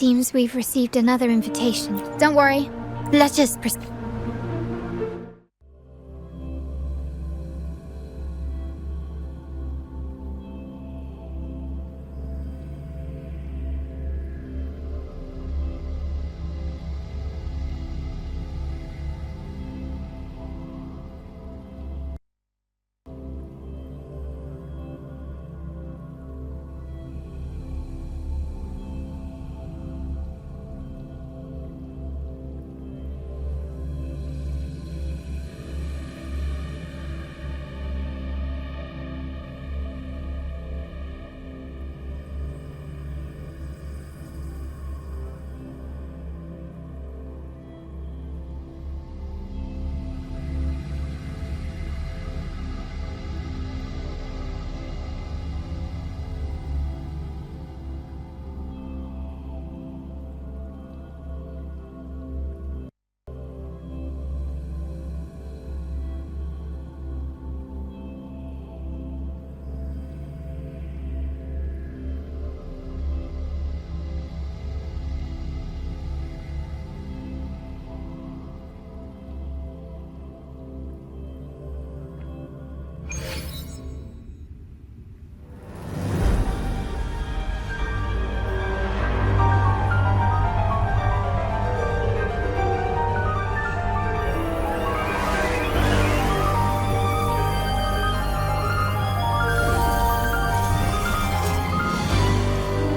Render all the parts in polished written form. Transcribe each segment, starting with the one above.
Seems we've received another invitation. Don't worry. Let's just proceed.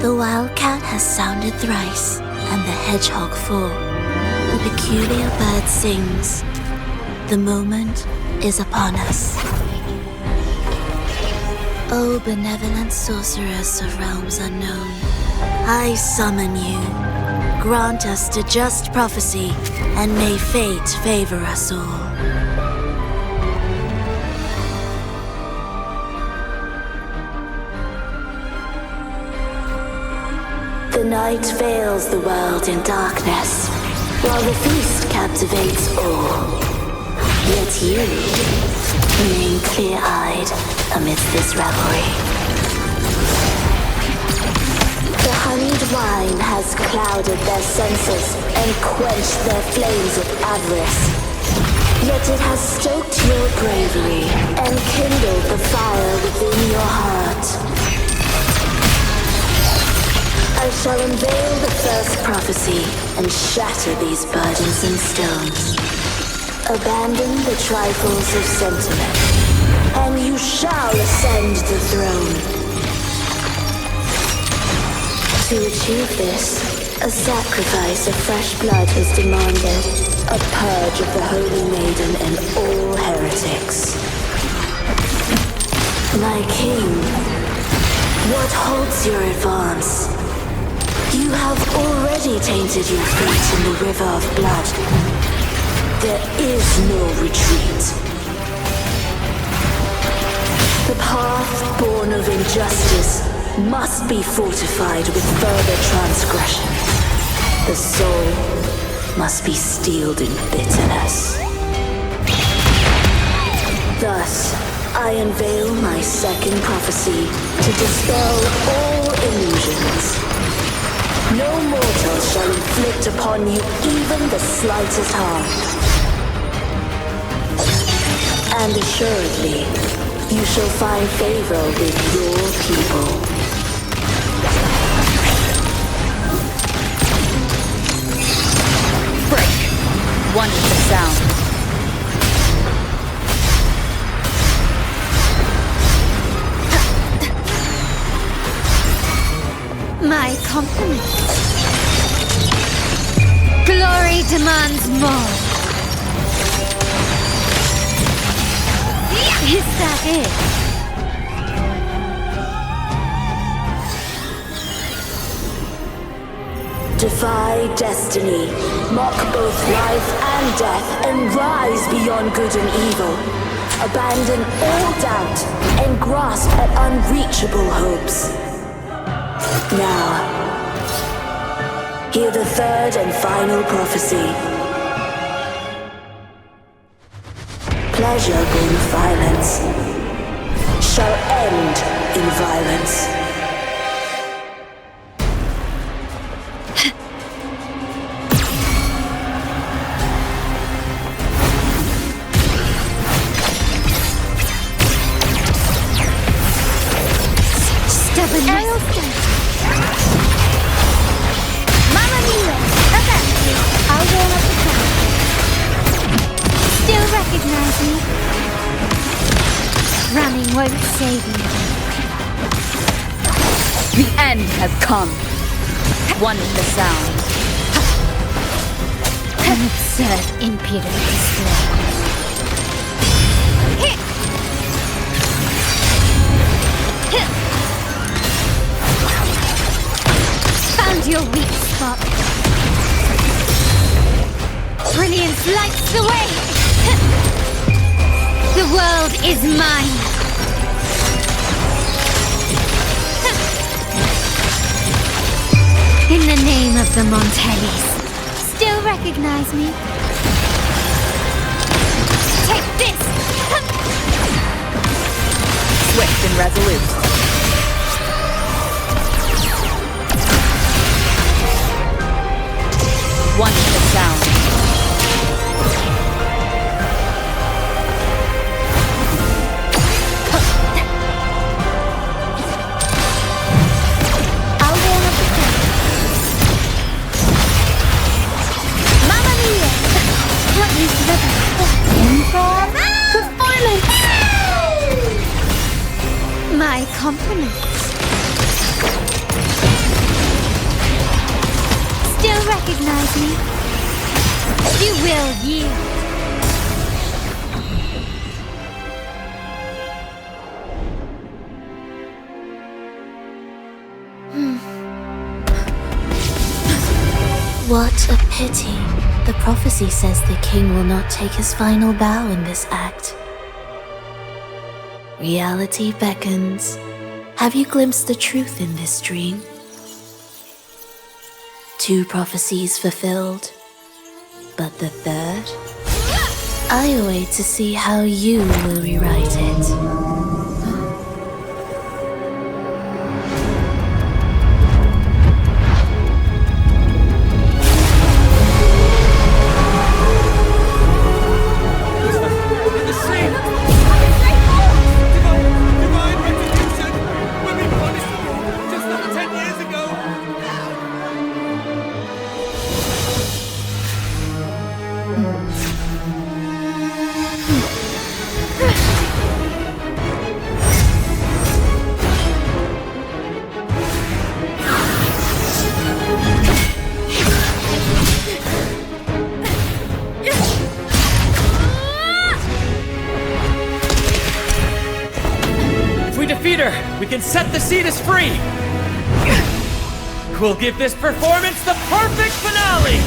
The wildcat has sounded thrice, and the hedgehog four. The peculiar bird sings. The moment is upon us. O benevolent sorceress of realms unknown, I summon you. Grant us the just prophecy, and may fate favor us all. The night veils the world in darkness, while the feast captivates all. Yet you remain clear-eyed amidst this revelry. The honeyed wine has clouded their senses and quenched their flames of avarice. Yet it has stoked your bravery and kindled the fire within your heart. I shall unveil the first prophecy and shatter these burdensome stones. Abandon the trifles of sentiment, and you shall ascend the throne. To achieve this, a sacrifice of fresh blood is demanded, a purge of the Holy Maiden and all heretics. My king, what holds your advance? You have already tainted your feet in the river of blood. There is no retreat. The path born of injustice must be fortified with further transgression. The soul must be steeled in bitterness. Thus, I unveil my second prophecy to dispel all illusions. No mortal shall inflict upon you even the slightest harm. And assuredly, you shall find favor with your people. Break! Wonderful sound. My compliments. Glory demands more. Is that it? Defy destiny, mock both life and death, and rise beyond good and evil. Abandon all doubt and grasp at unreachable hopes. Now, hear the third and final prophecy. Pleasure born of violence shall end in violence. distance! Mamma mia! Avanti! I'll warm up the crowd. Still recognize me? Running won't save me. The end has come. One with the sound. An absurd, impudent display. Found your weak spot. Brilliance lights the way. The world is mine. In the name of the Montellis. Still recognize me? Take this! Swift and resolute. One with the sound. I'll warm up the crowd. Mamma mia! Not used to the improv performance! My compliments. Still recognize me? You will yield. What a pity. The prophecy says the king will not take his final bow in this act. Reality beckons. Have you glimpsed the truth in this dream? 2 prophecies fulfilled, but the third? I await to see how you will rewrite it. We can set the Cetus free! We'll give this performance the perfect finale!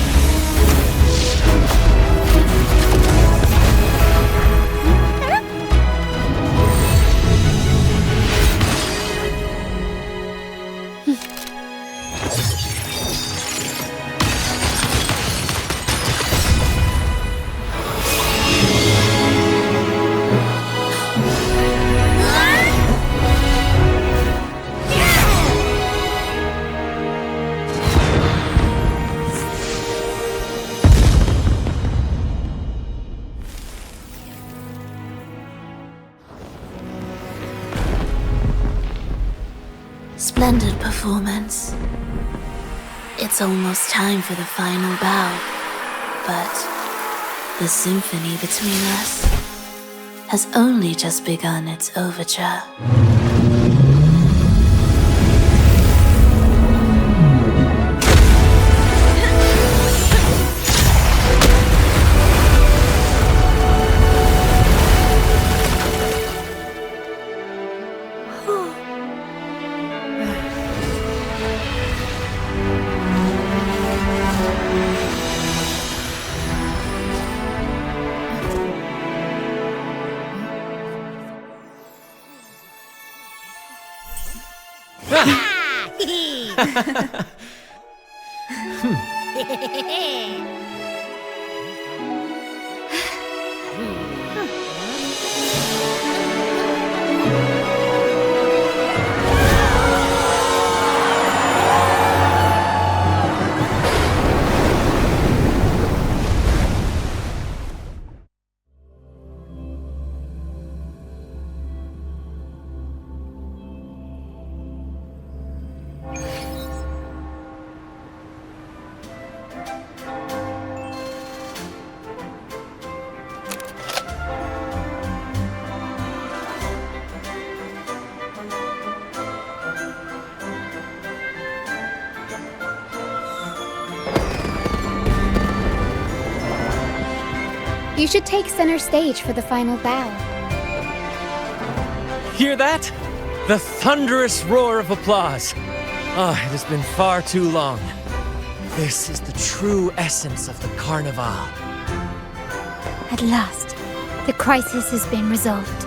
Splendid performance. It's almost time for the final bow, but the symphony between us has only just begun its overture. You should take center stage for the final bow. Hear that? The thunderous roar of applause. Ah, it has been far too long. This is the true essence of the Carnival. At last, the crisis has been resolved.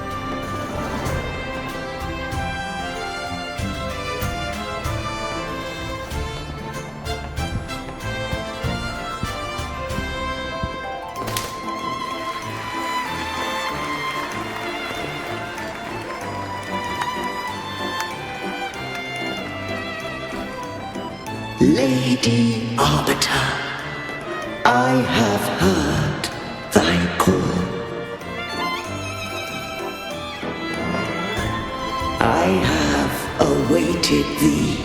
Lady Arbiter, I have heard thy call. I have awaited thee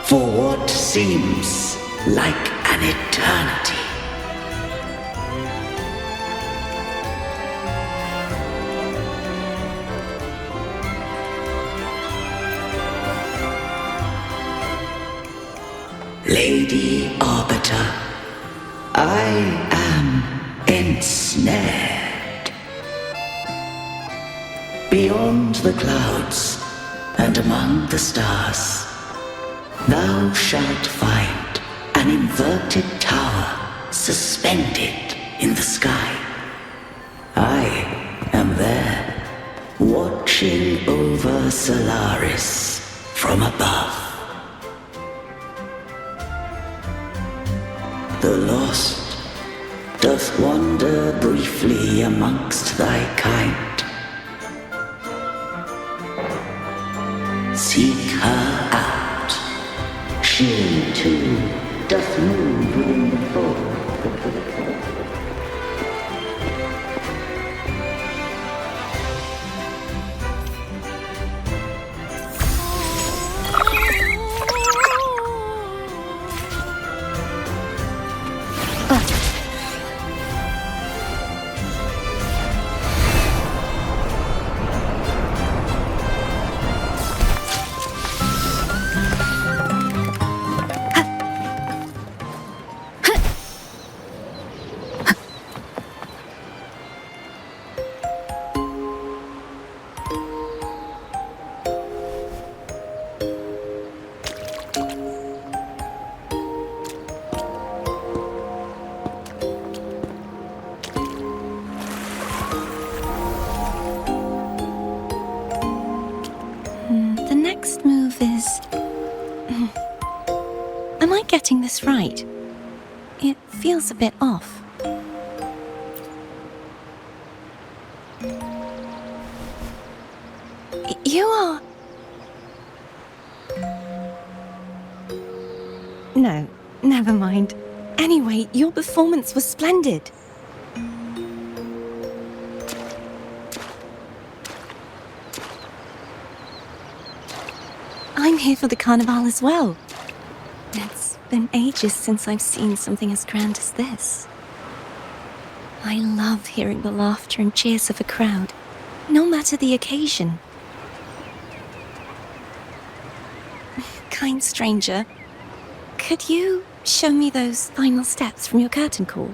for what seems like an eternity. Lady Arbiter, I am ensnared. Beyond the clouds and among the stars, thou shalt find an inverted tower suspended in the sky. I am there, watching over Solaris from above. The lost doth wander briefly amongst thy kind. Seek her out. She too doth move within the fold. Next move is... Am I getting this right? It feels a bit off. You are... No, never mind. Anyway, your performance was splendid. I'm here for the Carnival as well. It's been ages since I've seen something as grand as this. I love hearing the laughter and cheers of a crowd, no matter the occasion. Kind stranger, could you show me those final steps from your curtain call?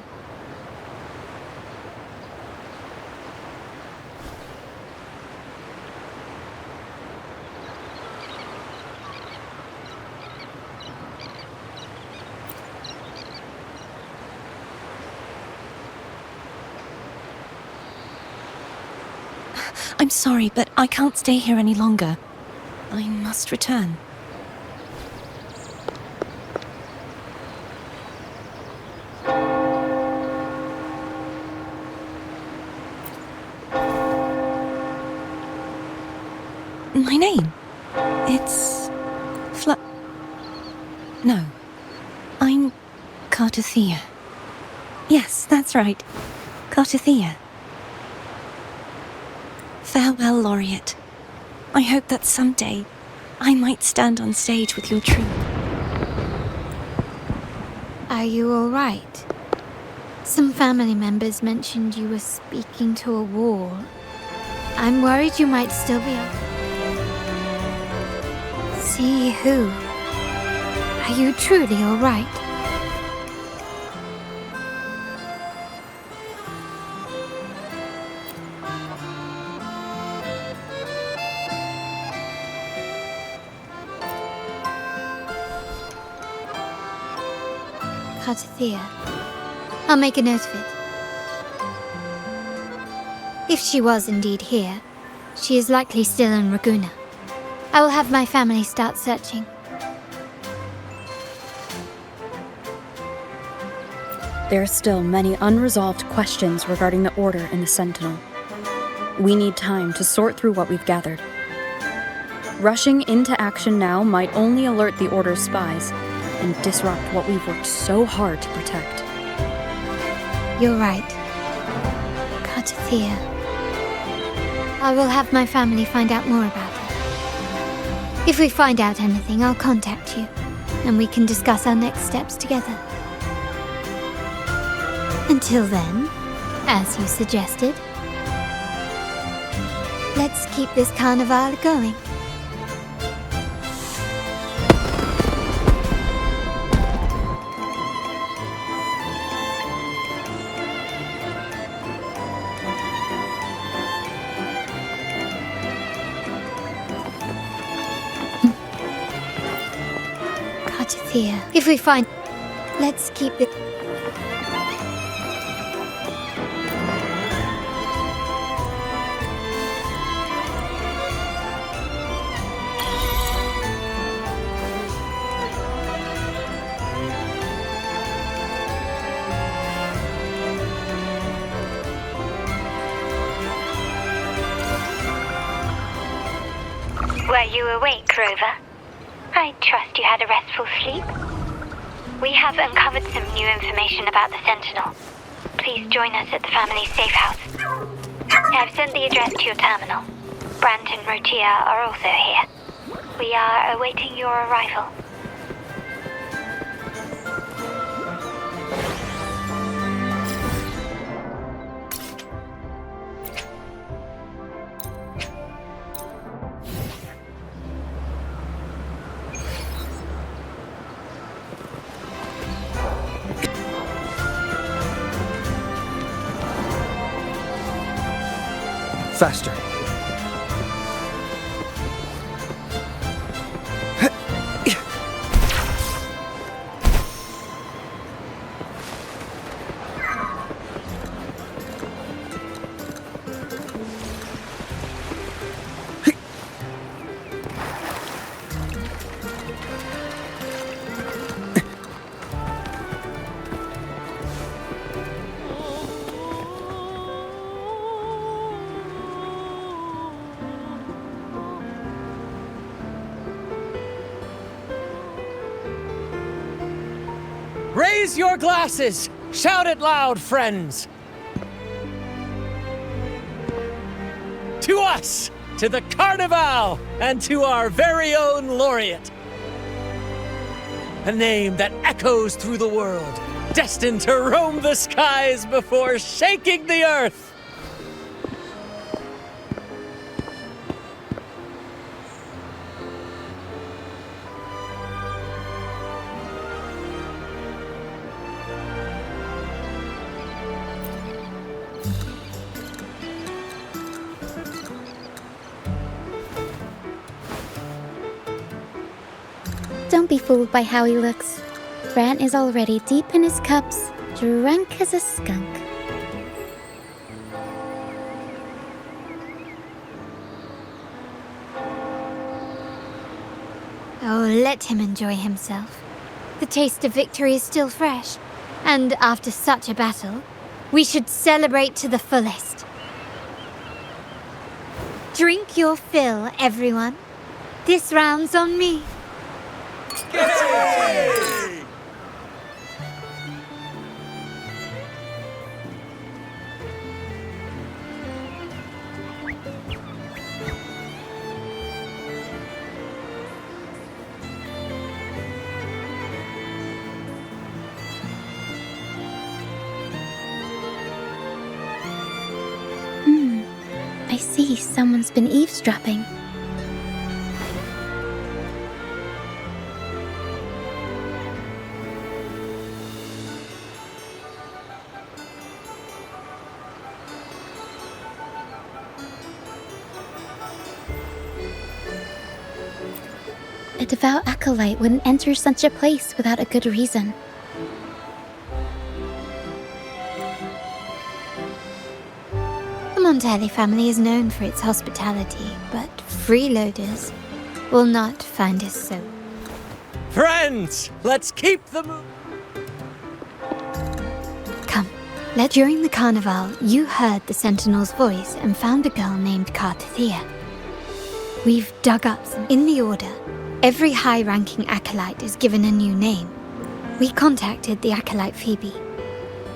I'm sorry, but I can't stay here any longer. I must return. My name? It's... No. I'm... Cartothea. Yes, that's right. Cartothea. Farewell, Laureate. I hope that someday I might stand on stage with your troupe. Are you all right? Some family members mentioned you were speaking to a wall. I'm worried you might still be up. See who? Are you truly all right? Cartathea. I'll make a note of it. If she was indeed here, she is likely still in Ragunna. I will have my family start searching. There are still many unresolved questions regarding the Order and the Sentinel. We need time to sort through what we've gathered. Rushing into action now might only alert the Order's spies and disrupt what we've worked so hard to protect. You're right. Cartathea. I will have my family find out more about her. If we find out anything, I'll contact you, and we can discuss our next steps together. Until then, as you suggested, let's keep this carnival going. Cartathea, if we find... Let's keep it... Were you awake, Rover? I trust you had a restful sleep. We have uncovered some new information about the Sentinel. Please join us at the family's safe house. I have sent the address to your terminal. Brant and Rotia are also here. We are awaiting your arrival. Faster. Raise your glasses! Shout it loud, friends! To us! To the Carnival! And to our very own laureate! A name that echoes through the world, destined to roam the skies before shaking the earth! Don't be fooled by how he looks. Brant is already deep in his cups, drunk as a skunk. Oh, let him enjoy himself. The taste of victory is still fresh, and after such a battle, we should celebrate to the fullest. Drink your fill, everyone. This round's on me. I see someone's been eavesdropping. A devout acolyte wouldn't enter such a place without a good reason. Montelli family is known for its hospitality, but freeloaders will not find us so. Friends, let's keep the moon. Come, during the carnival, you heard the Sentinel's voice and found a girl named Cartathea. We've dug up some. In the order, every high-ranking acolyte is given a new name. We contacted the acolyte Phoebe.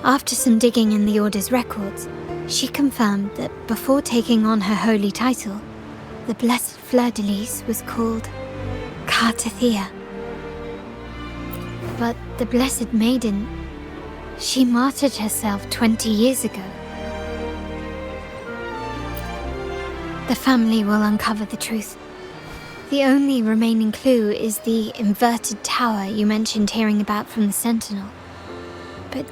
After some digging in the Order's records, she confirmed that before taking on her holy title, the Blessed Fleur-de-Lis was called Cartathea. But the Blessed Maiden, she martyred herself 20 years ago. The family will uncover the truth. The only remaining clue is the inverted tower you mentioned hearing about from the Sentinel. But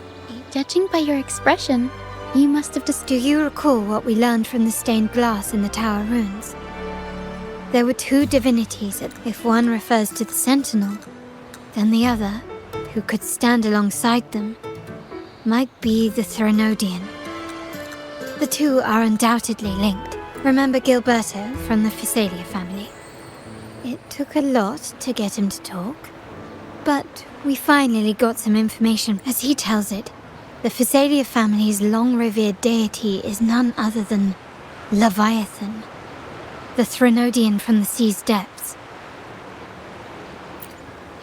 judging by your expression, you must have Do you recall what we learned from the stained glass in the tower ruins? There were two divinities. If one refers to the Sentinel, then the other, who could stand alongside them, might be the Threnodian. The two are undoubtedly linked. Remember Gilberto from the Physalia family? It took a lot to get him to talk, but we finally got some information. As he tells it, the Physalia family's long-revered deity is none other than Leviathan, the Threnodian from the sea's depths.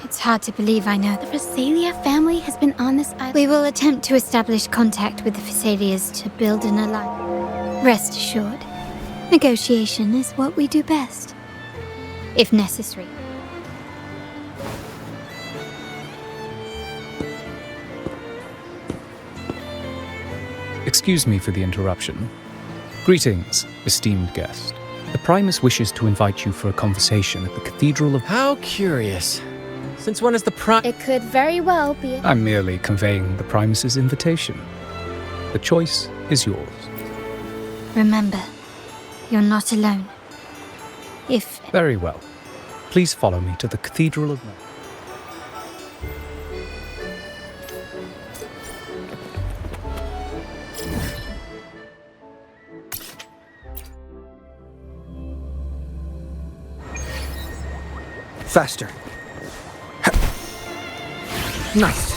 It's hard to believe, I know. The Physalia family has been on this island. We will attempt to establish contact with the Physalias to build an alliance. Rest assured, negotiation is what we do best, if necessary. Excuse me for the interruption. Greetings, esteemed guest. The Primus wishes to invite you for a conversation at the Cathedral of... How curious. Since when is the It could very well be. I'm merely conveying the Primus's invitation. The choice is yours. Remember, you're not alone. If... Very well. Please follow me to the Cathedral of... Faster. Nice.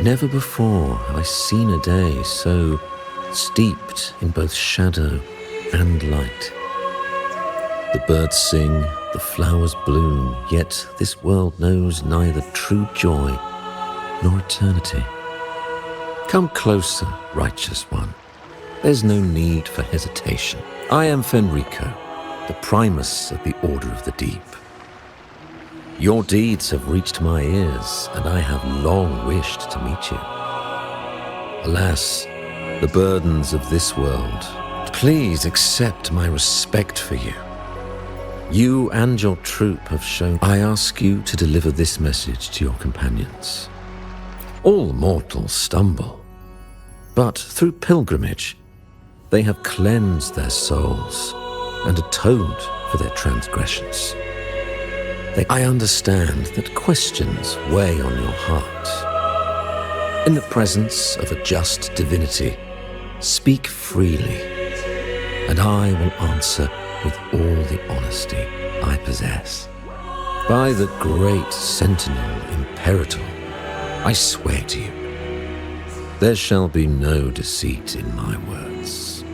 Never before have I seen a day so steeped in both shadow and light. The birds sing, the flowers bloom, yet this world knows neither true joy nor eternity. Come closer, righteous one. There's no need for hesitation. I am Fenrico, the Primus of the Order of the Deep. Your deeds have reached my ears, and I have long wished to meet you. Alas, the burdens of this world. Please accept my respect for you. You and your troop have shown. I ask you to deliver this message to your companions. All mortals stumble, but through pilgrimage, they have cleansed their souls and atoned for their transgressions. I understand that questions weigh on your heart. In the presence of a just divinity, speak freely, and I will answer with all the honesty I possess. By the great Sentinel Imperator, I swear to you, there shall be no deceit in my words.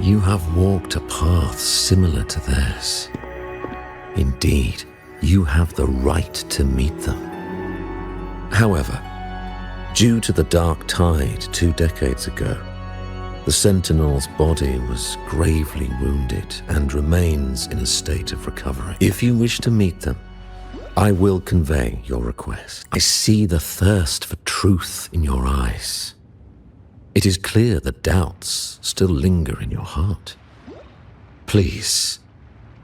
You have walked a path similar to theirs. Indeed, you have the right to meet them. However, due to the Dark Tide 2 decades ago, the Sentinel's body was gravely wounded and remains in a state of recovery. If you wish to meet them, I will convey your request. I see the thirst for truth in your eyes. It is clear that doubts still linger in your heart. Please,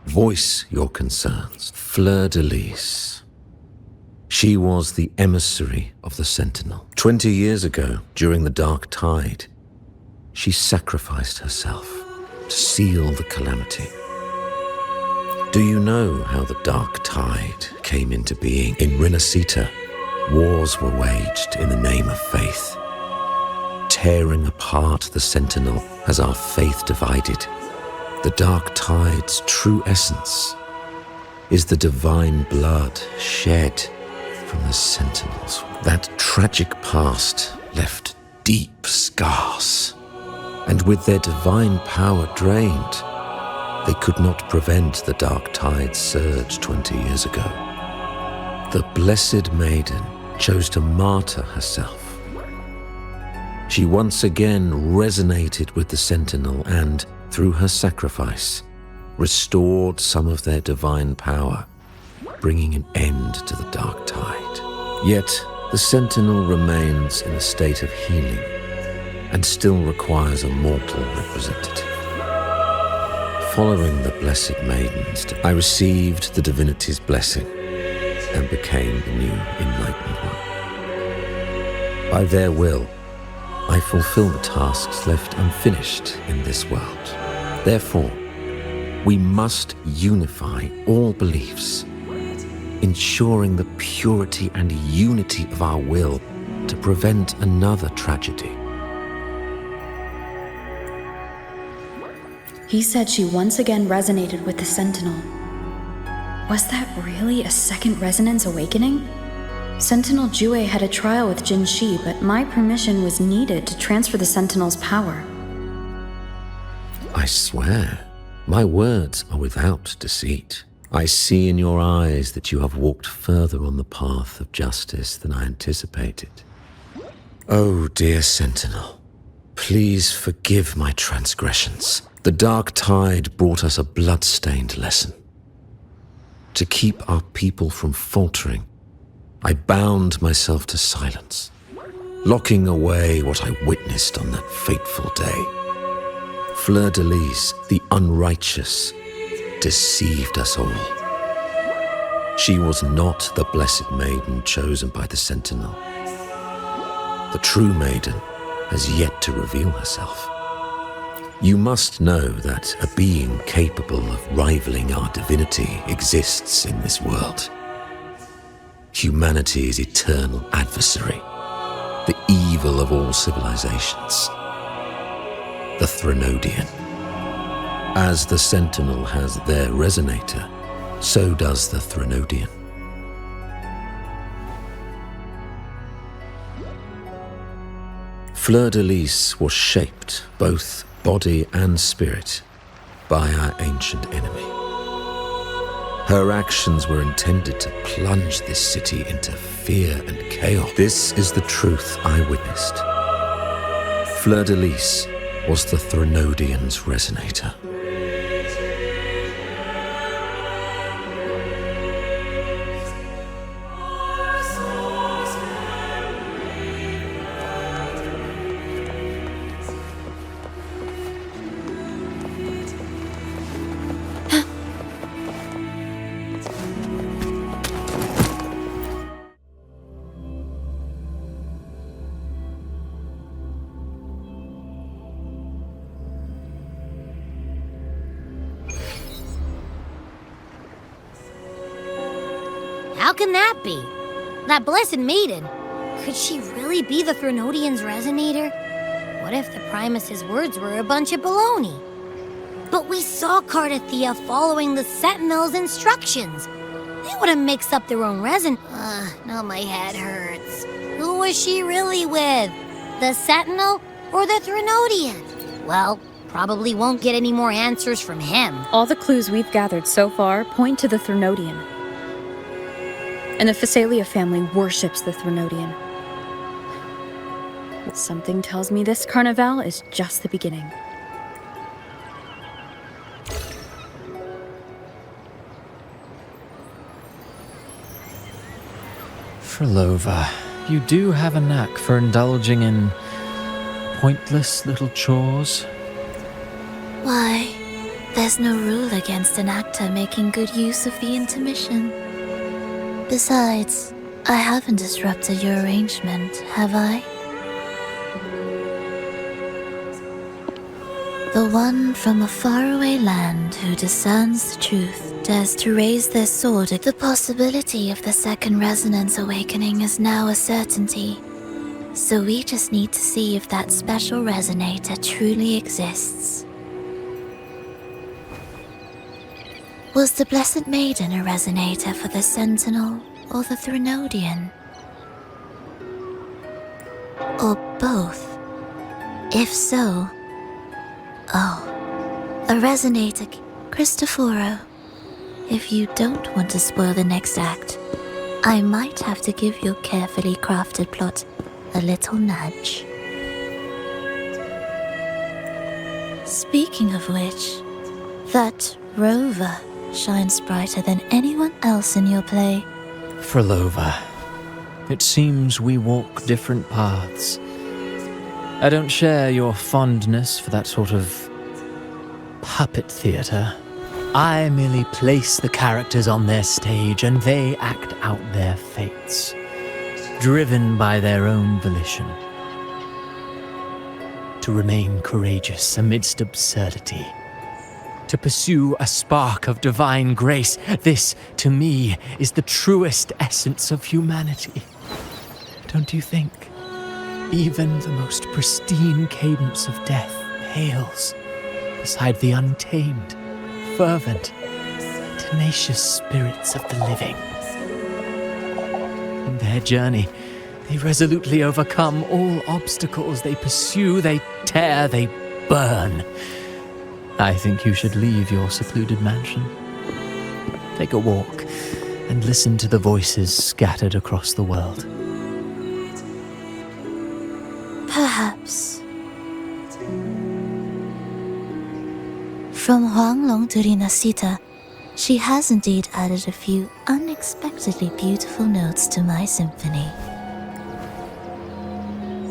voice your concerns. Fleur-de-Lis. She was the emissary of the Sentinel. 20 years ago, during the Dark Tide, she sacrificed herself to seal the calamity. Do you know how the Dark Tide came into being? In Rinascita, wars were waged in the name of faith, tearing apart the Sentinel as our faith divided. The Dark Tide's true essence is the divine blood shed from the Sentinels. That tragic past left deep scars, and with their divine power drained, they could not prevent the Dark Tide's surge 20 years ago. The Blessed Maiden chose to martyr herself. She once again resonated with the Sentinel and, through her sacrifice, restored some of their divine power, bringing an end to the Dark Tide. Yet, the Sentinel remains in a state of healing and still requires a mortal representative. Following the Blessed Maiden's, I received the divinity's blessing and became the new Enlightened One. By their will, I fulfill the tasks left unfinished in this world. Therefore, we must unify all beliefs, ensuring the purity and unity of our will to prevent another tragedy. He said she once again resonated with the Sentinel. Was that really a second resonance awakening? Sentinel Jue had a trial with Jinshi, but my permission was needed to transfer the Sentinel's power. I swear, my words are without deceit. I see in your eyes that you have walked further on the path of justice than I anticipated. Oh, dear Sentinel, please forgive my transgressions. The Dark Tide brought us a blood-stained lesson. To keep our people from faltering, I bound myself to silence, locking away what I witnessed on that fateful day. Fleur-de-Lis, the unrighteous, deceived us all. She was not the Blessed Maiden chosen by the Sentinel. The true maiden has yet to reveal herself. You must know that a being capable of rivaling our divinity exists in this world. Humanity's eternal adversary, the evil of all civilizations, the Threnodian. As the Sentinel has their resonator, so does the Threnodian. Fleur-de-Lis was shaped, both body and spirit, by our ancient enemy. Her actions were intended to plunge this city into fear and chaos. This is the truth I witnessed. Fleur-de-Lis was the Threnodian's resonator. How can that be? That Blessed Maiden, could she really be the Threnodian's resonator? What if the Primus's words were a bunch of baloney? But we saw Cardathea following the Sentinel's instructions. They wouldn't mix up their own resin. Now my head hurts. Who was she really with? The Sentinel or the Threnodian? Well, probably won't get any more answers from him. All the clues we've gathered so far point to the Threnodian. And the Phasalia family worships the Threnodian. Something tells me this carnival is just the beginning. Phrolova, you do have a knack for indulging in pointless little chores. Why, there's no rule against an actor making good use of the intermission. Besides, I haven't disrupted your arrangement, have I? The one from a faraway land who discerns the truth dares to raise their sword. The possibility of the second resonance awakening is now a certainty. So we just need to see if that special resonator truly exists. Was the Blessed Maiden a resonator for the Sentinel or the Threnodian? Or both? If so... Oh, a resonator, Cristoforo. If you don't want to spoil the next act, I might have to give your carefully crafted plot a little nudge. Speaking of which, that Rover shines brighter than anyone else in your play. Phrolova, it seems we walk different paths. I don't share your fondness for that sort of puppet theatre. I merely place the characters on their stage and they act out their fates, driven by their own volition. To remain courageous amidst absurdity, to pursue a spark of divine grace, this, to me, is the truest essence of humanity. Don't you think? Even the most pristine cadence of death pales beside the untamed, fervent, tenacious spirits of the living. In their journey, they resolutely overcome all obstacles. They pursue, they tear, they burn. I think you should leave your secluded mansion. Take a walk and listen to the voices scattered across the world. Perhaps. From Huanglong to Rinascita, she has indeed added a few unexpectedly beautiful notes to my symphony.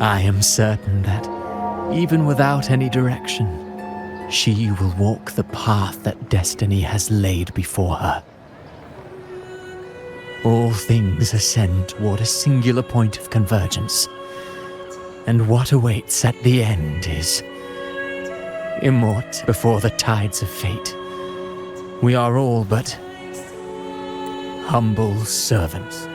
I am certain that, even without any direction, she will walk the path that destiny has laid before her. All things ascend toward a singular point of convergence, and what awaits at the end is immort before the tides of fate. We are all but humble servants.